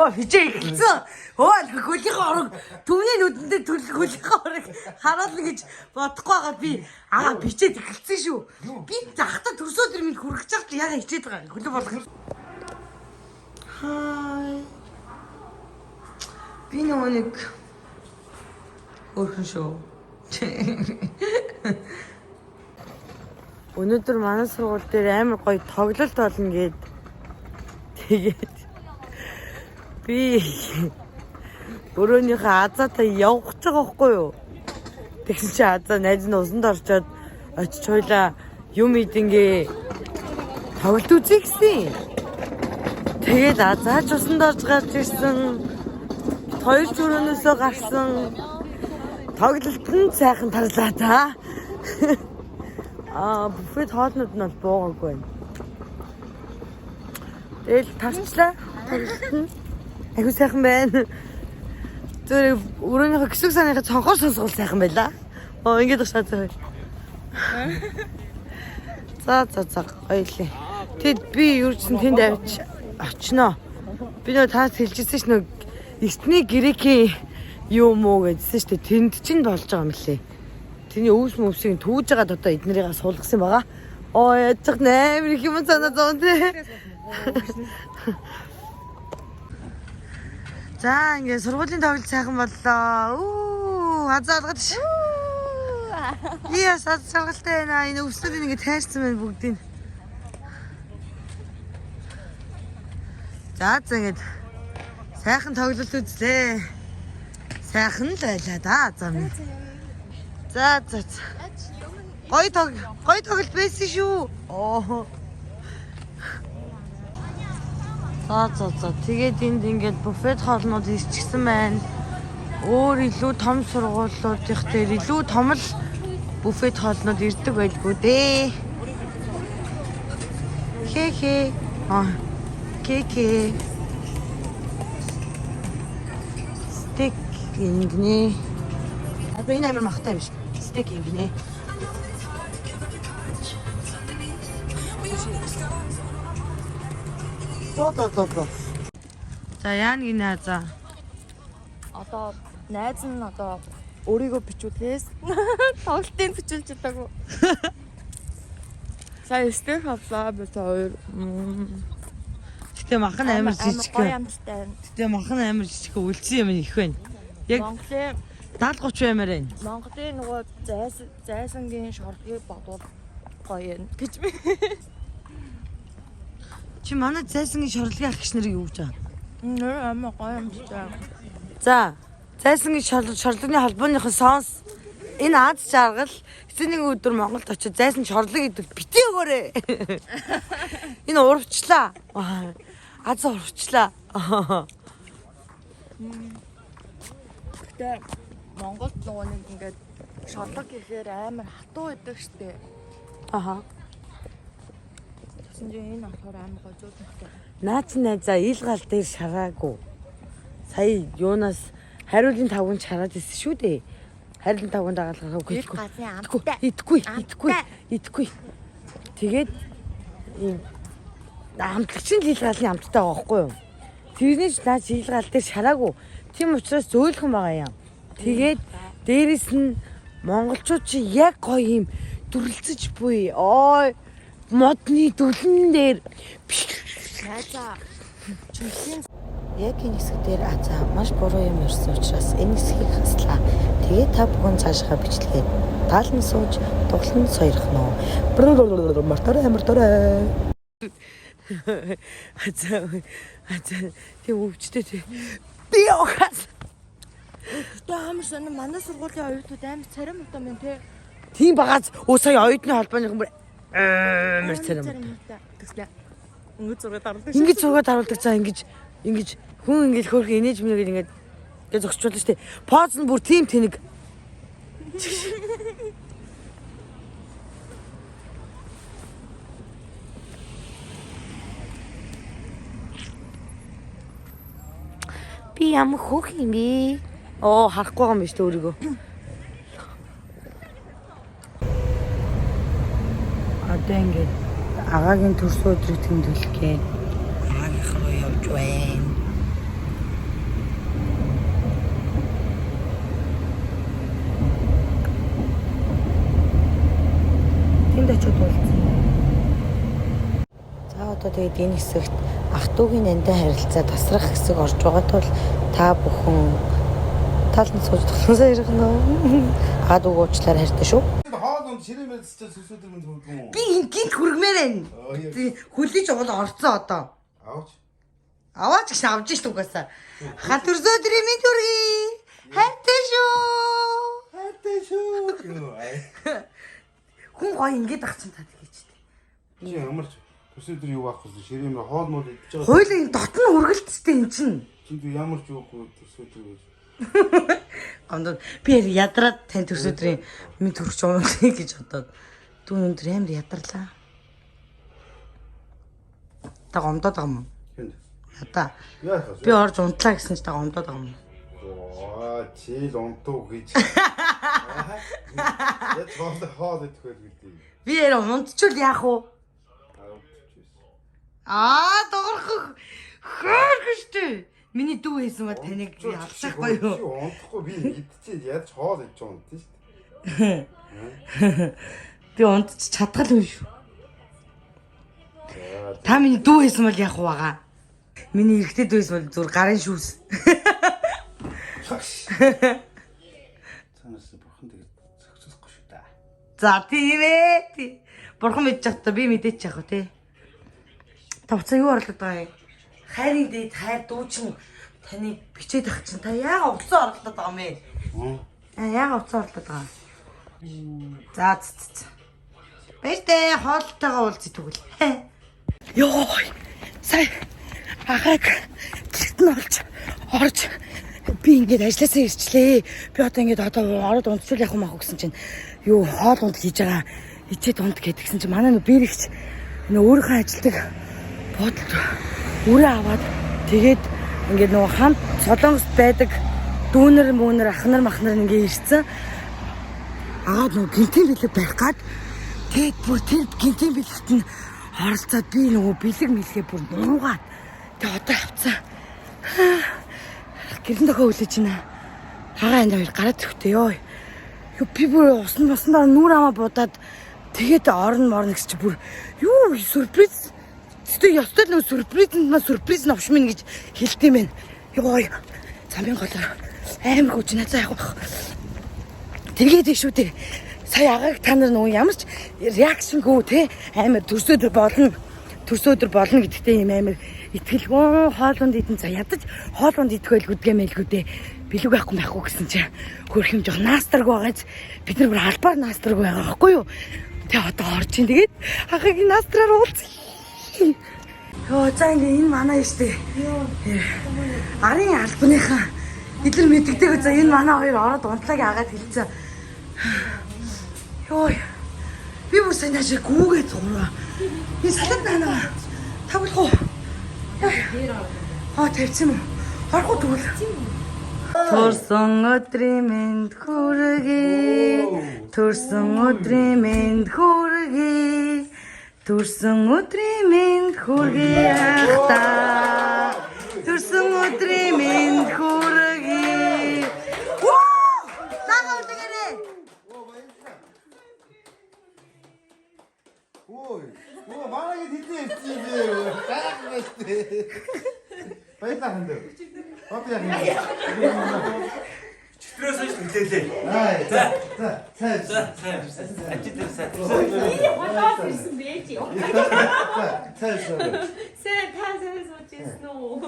Хичээ хэлсэн. Хөлийн орог төвний нүдэндээ хөлийн орог харуулна гэж бодохгүй байгаа би бичээд эхэлсэн шүү. Би захта төрсөдөр минь хүрэх чагт яга хичээд байгаа. Хөлөө болгох. Хай. Би нэг өөрхөн шүү. Өнөөдөр манай сургууль дээр амар гоё тоглолт болно гээд тэгээд би өрөөнийхөө азаатаа явах гэж байгаа байхгүй юу? Тэгсэн чи азаа найз нь усанд орчоод очиж хойлоо юм идэнгээ тоглолт үзье гэсэн. Тэгээд азаач усанд орж гарч ирсэн. Хоёр ч өрөөнөөсөө гарсан. Тоглолт нь сайхан тарлаа та. Буфет хоолнууд нь бол буугаагүй байна. Тэгэл тарчлаа. Айгуу сайхан байна. Зүгээр өрөөнийхөө гисэг санаахаа цонхоор сонсгол сайхан байла. Ингээд шатаа. За гоёлээ. Тэгэд би юурчсан тэнд авч очноо. Би нөө таас хэлчихсэн ш нөө эртний грекийн юм уу гэдсэн штэ тэнд чинь болж байгаа юм лээ. Тэний өвс мөвсийг түүж байгаад одоо эднэрийгээ суулгасан байгаа. Яцх нээр их юм санаа зовн тэ. За ингээд сургуулийн тоглолт сайхан боллоо. Азаа алгаад ш. Яс азаргалтай байна. Энэ өвсөд ингээд тайрсан байна бүгдийг. За ингээд сайхан тоглолт үзлээ. Сайхан л байлаа да зам. За. Гоё тоглолт байсан шүү. За. Тэгээд энд ингээд буфет хоолнууд ирчихсэн байна. Өөр илүү том сургуулиудынх дээр илүү том л буфет хоолнууд ирдэг байлгүй дээ. Хээ. Кеке. Стейк ингэнэ. Би энэ амар махтай биш. Стейк ингэнэ. Тоо. За яан гинэ за. Одоо найз нь одоо өөрийгөө бичүүлээс тоглолтын бичүүлж чадаагүй. Сая стейк авлаа би хоёр. Гэтэ махан амар жижиг. Гэтэ махан амар жижиг үлдсэн юм их байна. Яг Монголын 70-30 амар байна. Монголын нөгөө зайсангийн шорлогыг бодвол гоё юм гэж би. Чи манай зайсангийн шорлогийн ахч нарыг юу гэж байгаа? Нэр амар гоё юм чаа. За, зайсангийн шорлогын холбооныхон сонс энэ аз жаргал эцэг нэг өдөр Монголд очиж зайсан шорлог гэдэг битгий өгөөрэй. Энэ урвчлаа. Аз урвчлаа. Гэтэ Монголд нөгөө нэг ингээд шорлог гэхээр амар хатуу байдаг штэ. Тэгсэн чинь энэ болохоор амар гожоодмтой. Наач найзаа ил гал дээр шараагүй. Сая юунаас хариулын тавганд шараад ирсэн шүү дээ. Хариулын тавганд дагалгах үгүй. Идэхгүй. Тэгээд ийм амтлагч нь ил галын амттай байгаа байхгүй юу? Тэрний ч наач ил гал дээр шараагүй. Тийм учраас зөөлхөн байгаа юм. Тэгээд дээрэс нь монголчууд чи яг гоё юм дүрлцэж буй. Модны дүлэн дээр Найзаа чүлхийн яг энэ хэсэг дээр маш буруу юм ирсэн учраас энэ хэсгийг хаслаа. Тэгээд та бүхэн цаашаа бичлээ. Таалн сууж, дуглан сойрох нөө. Мартаарай. Тэг өвчтэй тэг. Би яахаас. Тэ амар сонир манай сургуулийн оюутнууд амар царим удаа мэн тэ. Тийм багаз сая оюутны холбооныхан бүр амар царим. Тэгснэ. Ингэж зураг харуулдаг. За ингэж хүн ингэж хөөрхөн инээж мэнэгээд ингэж зогсчихлоо штэ. Поз нь бүр тийм тэнэг. Би ямар хөөх юм бэ? Харахгүй байгаа юм биш үү өөрийгөө. Одоо ингэж агагийн төрсөн өдрийг тэмдэглэх гээ. Агийнхаа явж байна. Тэгээд энэ хэсэгт ах トゥ угийн нандин харилцаа тасрах хэсэг орж байгаа тул та бүхэн талд сууж тулсаа ирэх нөө. Аад угуучлаар хайртай шүү. Хоолнд ширэмэл сүсүүдэр минь зүгдэн үү? Би ингийн хүргмээр байна. Хүлээж уул орцсон одоо. Авч. Аваач гэж авч штэ угаасаа. Хат өрсөдрийн минь хүргэе. Хайртай шүү. Хайртай шүү. Хүн гоё ингэж ах чинь таа гэж штэ. Чи ямарч сүсүүдэр юу байхгүй ширэмэл хоол мод идчихэж байгаа. Хойлоо энэ дотн үргэлттэй эн чинь. Чи ямарч юугүй сүсүүдэр гэж. Ондоо би ядраад тань төрсөдрийн минь төрч унах гэж бодоод дүүн өндөр амар ядарлаа. Та гомдоод байгаа юм. Хэнд. Ята. Яах вэ? Би орж унтлаа гэсэн чи та гомдоод байгаа юм. Оо, чи л унтуу гэж. Яг хоол идэх байл гэдэг. Би яа унтчул яах вэ? Догорхох. Хөөрхөштэй. Миний дүү хийсэн ба таныг би алсахгүй юу? Чи унтахгүй би идчихээ яаж хоол идэж унтсан шүү дээ. Би унтч чадгал юм шүү. Та миний дүү хийсэн бол яах вэ байгаа? Миний эрэгтэй дүү хийсэн бол зүр гарын шүүс. Цанаас бурхан тэгээд зөксөхгүй шүү дээ. За тийм ээ. Бурхан мэдж чадтаа би мэдээч яах вэ те. Та уцаа юу орлоод байгаа юм? Хайрын дээд хайр дүүчин таны бичээд ах чинь та яагаад уцаа орлоод байгаа юм бэ? Яагаад уцаа орлоод байгаа? За. Бэстэ хоолтойгоо уулзъя тэгвэл. Йоо. Сая ахаг гэрт нь орж би ингээд ажилласаа ирчлээ. Би одоо ингээд ороод унтчихвал яах юм аа гэсэн чинь юу хоол унд хийж байгаа. Ичээд унд гэдгсэн чинь манай нөө бэрэгч нөө өөрийнхөө ажилдаг бодолд үрээ аваад тэгээд ингээд нөгөө хамт солонгост байдаг дүүнэр мөнэр ахнар махнар ингээд ирсэн. Агаад нөгөө гинтийн бэлэг барих гад тэгээд бүр тэр гинтийн бэлэгт нь оролцоод би нөгөө бэлэг мэлгээ бүр нуугаад тэгээд одоо авцсан. Гэрэн дохоо үлээж байна. Хагаа энэ хоёр гараад ирэхтэй ёо. Юу би бүр уснаа нүур амаа будаад тэгээд орно морно гэж чи бүр юу сюрприз. Тэгтээ ёстой л нөө сюрприз навш минь гэж хэлдэм байх. Ёо. Замын голоор амар хүч надад яах вэ? Тэгээд шүү дээ. Сая агааг та нар нөгөө ямар ч реакшнгүй те амар төрсөдөр болно гэдэгтэй юм амар итгэлгүй хоолунд идэн за ядаж хоолунд идэх байлгүйдгээ мэлгүүдээ бэлэг байхгүй гэсэн чи хөрх юм жоо наастраг байгааз бид нар бүр албаар наастраг байгаа байхгүй юу? Тэгээ одоо орж ин тэгээд ахыг наастраар уулзъя. Йоо за энэ манай штэ. Арын албаныхаа эдгээр мэддэгтэй за энэ манай хоёр ороод унтлагыг агаад хэлцээ. Йоо. Би бүр сайн ашиг гүүгээ зурмаа. Би салаад байна. Тавлах уу? Тавьсан юм. Орох уу тэгвэл? Төрсөн өдрийн мэнд хүргэе. Төрсөн өдрийн мэнд хүргэе. Төрсөн өдрийн мэнд хүргэе ахта. Төрсөн өдрийн мэнд хүргэе. Ой, манай хэдий ирсэн бэ? Гайхалтай. Баярлалаа ханд. Одоо яах юм? Читрээс нь хэлээ. За. Ажид ирсэн. Хатаас ирсэн бэ чи. За. Сэр таасаас уучсан уу?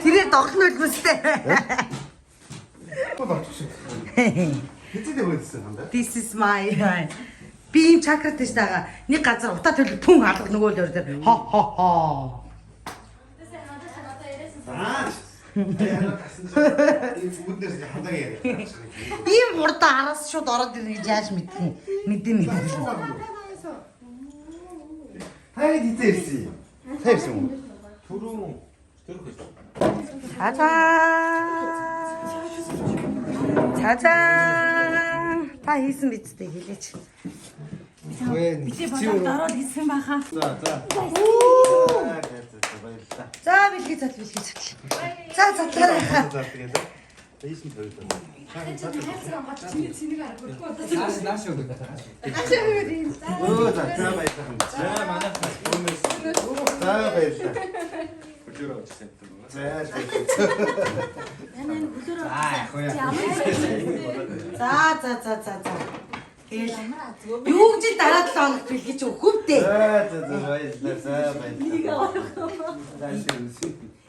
тэрээр доглон үлмэстэй. Хэцүү байсан хандаа. This is my би юм чакрат гэж байгаа. Нэг газар утаа төлөв пүн алга нөгөө л өөр дээр. Хо. Ийм урдаа араас шууд ороод ирнэ гэж яаж мэдэн. Хайд хийсэн. Тавьсан уу? Түрүү гэж. Цацаа. Та хийсэн биз дээ хэлээч. 왜 Дараа хийсэн байхаа. За бэлгээ цат бэлгээ цат. За цатлаа. Ийсэн тавьдаг. 나시 오고 있다. 오, 자, баярлалаа. 만났어. За баярлалаа. 부드러워 주세요. За. 아, 거야. За. Тэгэл юу гэж дараа 7 хоног бэлгэж өгөх дээ. За, баярлалаа. За, баярлалаа.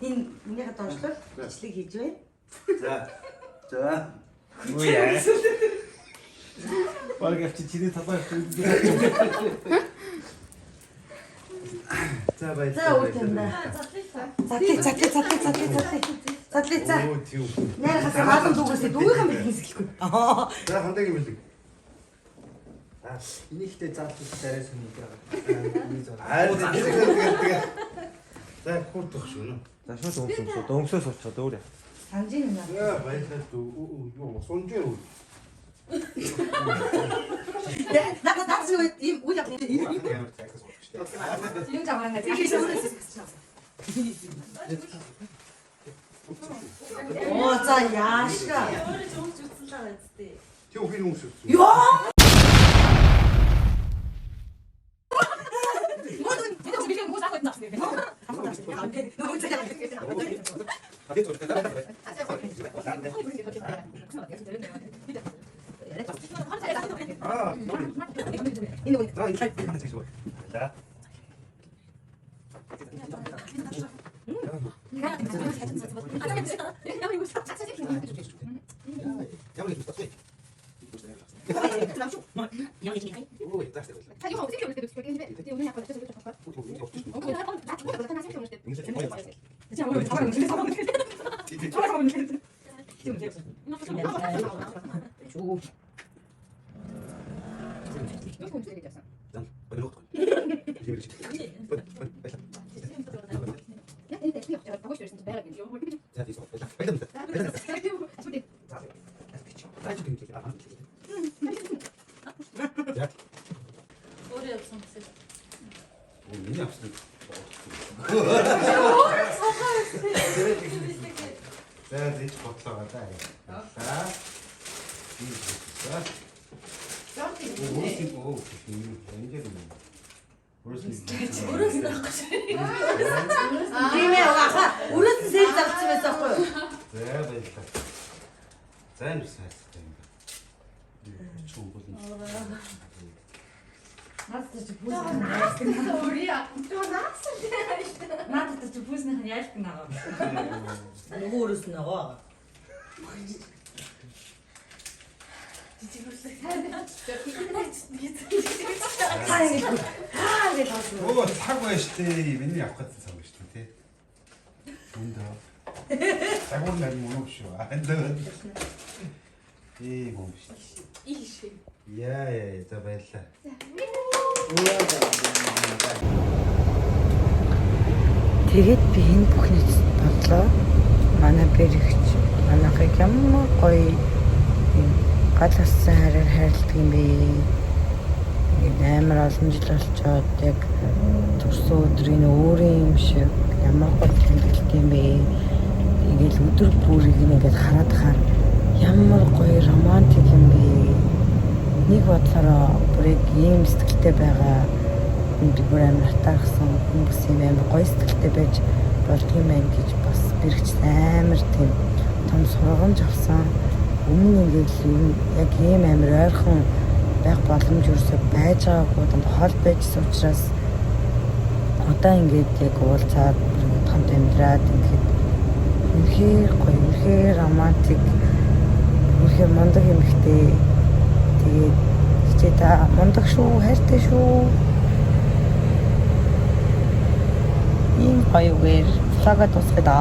Энэ минийхээ доншлол бичлэг хийж байна. За. 뭐야? 빨리 앞치 지네 타봐. За За баярлалаа. үгүй юм да. Затлаа. За. Оо, тийм. Нэр хасаа хаалт дугаас дүүгийнхэн бэлгээс гэлгүй. За, хандагийн бэлэг. 이니히테 짜투 잘했으니까. тэгээ. За, хурдах шүү. 나 쇼도 없어. 너무 없어서 저 노래. Санжин юм. За, баярлалаа. Юу, сонжээ. Надад ийм үйл явдлыг Юу жаахан гэж. Оо за яашка. Тэг үхий хүмүүс шүү. Ёо! За, зэж бодлоо даа. За. Оо, ингэж юм. Тийм ээ угаахаа өрөөс нь сэл завцсан байсан байхгүй юу? За, баярлалаа. За, энэ сайстай юм. Чуу бол. Надад ч бүснэх нь яалтан. Надад ч бүснэх нь яалтан байгаа. Нөгөө өрөөс нь байгаа. Оо, 사고야 штэ. Миний авах гэсэн цаг штэ, тий. Өндөө. Сагуун нар мөн шүү. Андаа. Мөн штэ. Яа, за баярлалаа. Тэгээд би энэ бүхний бодлоо. Манай бэрэгч манайхыг ямар гоё гал асан хараар хайрладаг юм бэ. Амар олон жил болчоод яг төрсөн өдрийн өөрийн юм шиг ямар гоё тэмдэглэдэг юм бэ. Ингээл өдөр бүрийг ингээд хараад хаар ямар гоё романтик юм бэ. Нэг бодлороо бүрийг ийм сэтгэлтэй байгаа. Энд бүр амар хатаарсан хүмүүс юм амар гоё сэтгэлтэй байж болдгийм байх гэж бас бэрэгч амар тийм том сургамж авсан. Өмнө ингээд яг ийм амар ойрхон байх боломж юусоо байж байгаагүй хол байжсэн учраас одоо ингээд яг уулзаад хамт амьдраад ингээд үнэхээр гоё, үнэхээр романтик, үнэхээр мундаг юм ихтэй. Тэгээд чи та мундаг шүү, хайртай шүү. Ийм гоёгээр цагаа тусгая да.